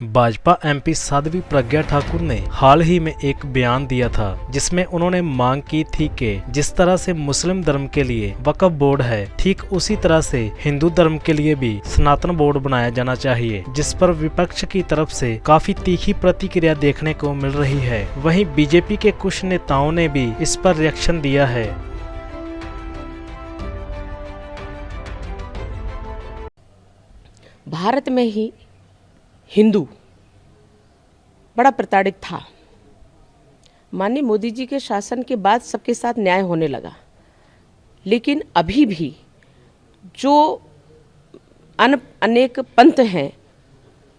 Bhajpa MP Sadhvi Pragya Thakur ने हाल ही में एक बयान दिया था जिसमें उन्होंने मांग की थी कि जिस तरह से मुस्लिम धर्म के लिए वक्फ बोर्ड है, ठीक उसी तरह से हिंदू धर्म के लिए भी सनातन बोर्ड बनाया जाना चाहिए, जिस पर विपक्ष की तरफ से काफी तीखी प्रतिक्रिया देखने को मिल रही है। वहीं बीजेपी के कुछ नेताओं ने भी इस पर रिएक्शन दिया है। भारत में ही हिंदू बड़ा प्रताड़ित था। माननीय मोदी जी के शासन के बाद सबके साथ न्याय होने लगा, लेकिन अभी भी जो अनेक पंथ हैं,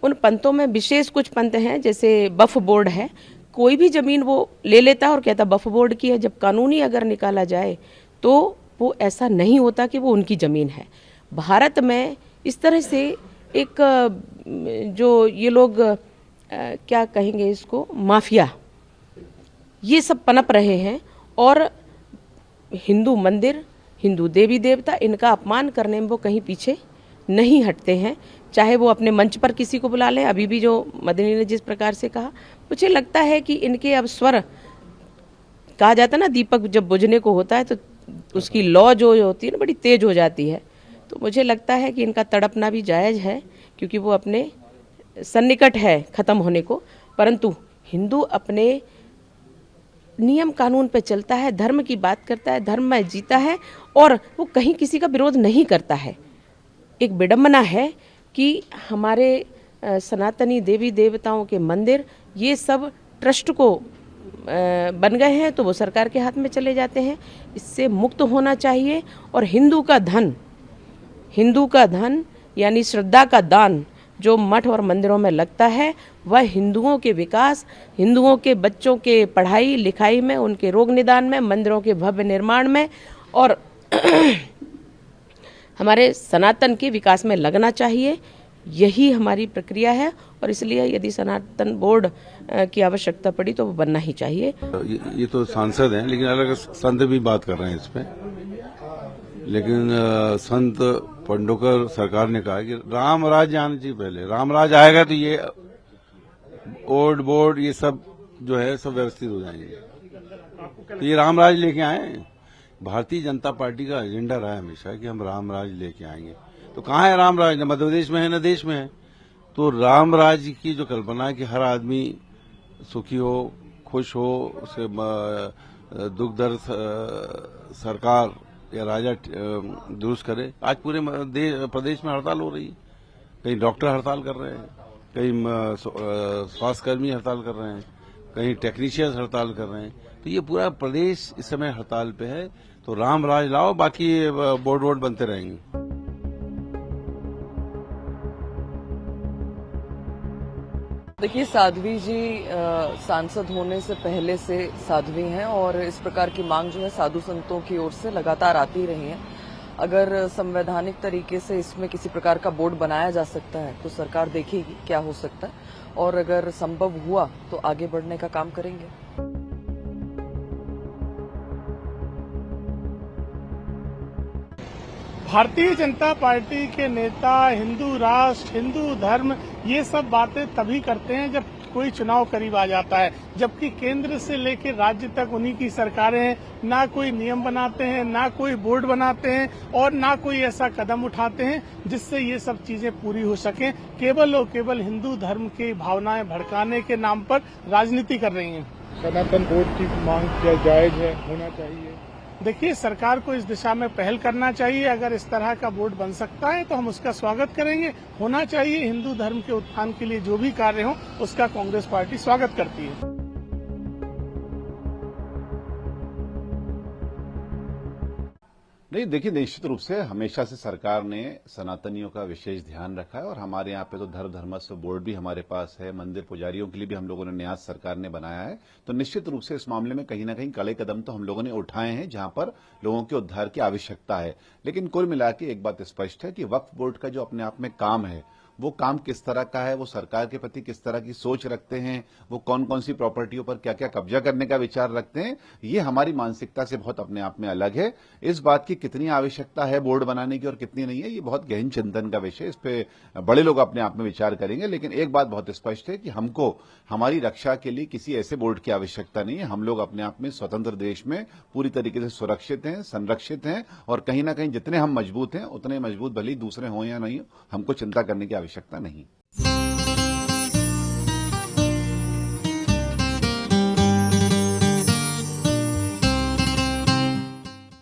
उन पंथों में विशेष कुछ पंथ हैं, जैसे वक्फ बोर्ड है, कोई भी जमीन वो ले लेता है और कहता वक्फ बोर्ड की है। जब कानूनी अगर निकाला जाए तो वो ऐसा नहीं होता कि वो उनकी ज़मीन है। भारत में इस तरह से एक जो ये लोग क्या कहेंगे इसको, माफिया, ये सब पनप रहे हैं और हिंदू मंदिर, हिंदू देवी देवता, इनका अपमान करने में वो कहीं पीछे नहीं हटते हैं। चाहे वो अपने मंच पर किसी को बुला लें, अभी भी जो मदनी ने जिस प्रकार से कहा, मुझे लगता है कि इनके अब स्वर, कहा जाता है ना दीपक जब बुझने को होता है तो उसकी लौ जो होती है ना बड़ी तेज हो जाती है। तो मुझे लगता है कि इनका तड़पना भी जायज़ है, क्योंकि वो अपने सन्निकट है ख़त्म होने को। परंतु हिंदू अपने नियम कानून पे चलता है, धर्म की बात करता है, धर्म में जीता है और वो कहीं किसी का विरोध नहीं करता है। एक विडंबना है कि हमारे सनातनी देवी देवताओं के मंदिर ये सब ट्रस्ट को बन गए हैं, तो वो सरकार के हाथ में चले जाते हैं। इससे मुक्त होना चाहिए और हिंदू का धन यानी श्रद्धा का दान जो मठ और मंदिरों में लगता है, वह हिंदुओं के विकास, हिंदुओं के बच्चों के पढ़ाई लिखाई में, उनके रोग निदान में, मंदिरों के भव्य निर्माण में और हमारे सनातन के विकास में लगना चाहिए। यही हमारी प्रक्रिया है और इसलिए यदि सनातन बोर्ड की आवश्यकता पड़ी तो वो बनना ही चाहिए। ये तो सांसद हैं, लेकिन अलग संत भी बात कर रहे हैं इस पे। लेकिन संत पंडोकर सरकार ने कहा कि राम राज आना चाहिए, पहले राम राज आएगा तो ये ओल्ड बोर्ड ये सब जो है सब व्यवस्थित हो जाएंगे। तो ये राम राज लेके आए। भारतीय जनता पार्टी का एजेंडा रहा है हमेशा कि हम राम राज लेके आएंगे। तो कहाँ है राम राज? न मध्य प्रदेश में है न देश में है। तो राम राज की जो कल्पना है कि हर आदमी सुखी हो, खुश हो, उसे दुख दर्द सरकार या राजा दुरुस्त करे। आज पूरे प्रदेश में हड़ताल हो रही है। कहीं डॉक्टर हड़ताल कर रहे हैं, कहीं स्वास्थ्यकर्मी हड़ताल कर रहे हैं, कहीं टेक्नीशियंस हड़ताल कर रहे हैं। तो ये पूरा प्रदेश इस समय हड़ताल पे है। तो राम राज लाओ, बाकी बोर्ड बनते रहेंगे। देखिए, साध्वी जी सांसद होने से पहले से साध्वी हैं और इस प्रकार की मांग जो है साधु संतों की ओर से लगातार आती रही है। अगर संवैधानिक तरीके से इसमें किसी प्रकार का बोर्ड बनाया जा सकता है तो सरकार देखेगी क्या हो सकता है और अगर संभव हुआ तो आगे बढ़ने का काम करेंगे। भारतीय जनता पार्टी के नेता हिंदू राष्ट्र, हिंदू धर्म, ये सब बातें तभी करते हैं जब कोई चुनाव करीब आ जाता है, जबकि केंद्र से लेकर राज्य तक उन्हीं की सरकारें हैं। ना कोई नियम बनाते हैं, ना कोई बोर्ड बनाते हैं और ना कोई ऐसा कदम उठाते हैं जिससे ये सब चीजें पूरी हो सकें। केवल और केवल हिंदू धर्म की भावनाएं भड़काने के नाम पर राजनीति कर रही हैं। सनातन बोर्ड की मांग क्या जायज है, होना चाहिए? देखिए, सरकार को इस दिशा में पहल करना चाहिए। अगर इस तरह का बोर्ड बन सकता है तो हम उसका स्वागत करेंगे। होना चाहिए। हिंदू धर्म के उत्थान के लिए जो भी कार्य हो उसका कांग्रेस पार्टी स्वागत करती है। नहीं, देखिए, निश्चित रूप से हमेशा से सरकार ने सनातनियों का विशेष ध्यान रखा है और हमारे यहाँ पे तो धर्मस्व बोर्ड भी हमारे पास है। मंदिर पुजारियों के लिए भी हम लोगों ने न्यास सरकार ने बनाया है। तो निश्चित रूप से इस मामले में कहीं ना कहीं कड़े कदम तो हम लोगों ने उठाए हैं जहां पर लोगों के उद्धार की आवश्यकता है। लेकिन कुल मिला के एक बात स्पष्ट है कि वक्फ बोर्ड का जो अपने आप में काम है वो काम किस तरह का है, वो सरकार के प्रति किस तरह की सोच रखते हैं, वो कौन कौन सी प्रॉपर्टियों पर क्या क्या कब्जा करने का विचार रखते हैं, ये हमारी मानसिकता से बहुत अपने आप में अलग है। इस बात की कितनी आवश्यकता है बोर्ड बनाने की और कितनी नहीं है, ये बहुत गहन चिंतन का विषय, इस पे बड़े लोग अपने आप में विचार करेंगे। लेकिन एक बात बहुत स्पष्ट है कि हमको हमारी रक्षा के लिए किसी ऐसे बोर्ड की आवश्यकता नहीं है। हम लोग अपने आप में स्वतंत्र देश में पूरी तरीके से सुरक्षित हैं, संरक्षित हैं, और कहीं ना कहीं जितने हम मजबूत हैं उतने मजबूत भले ही दूसरे हों या नहीं, हमको चिंता करने की आवश्यकता नहीं।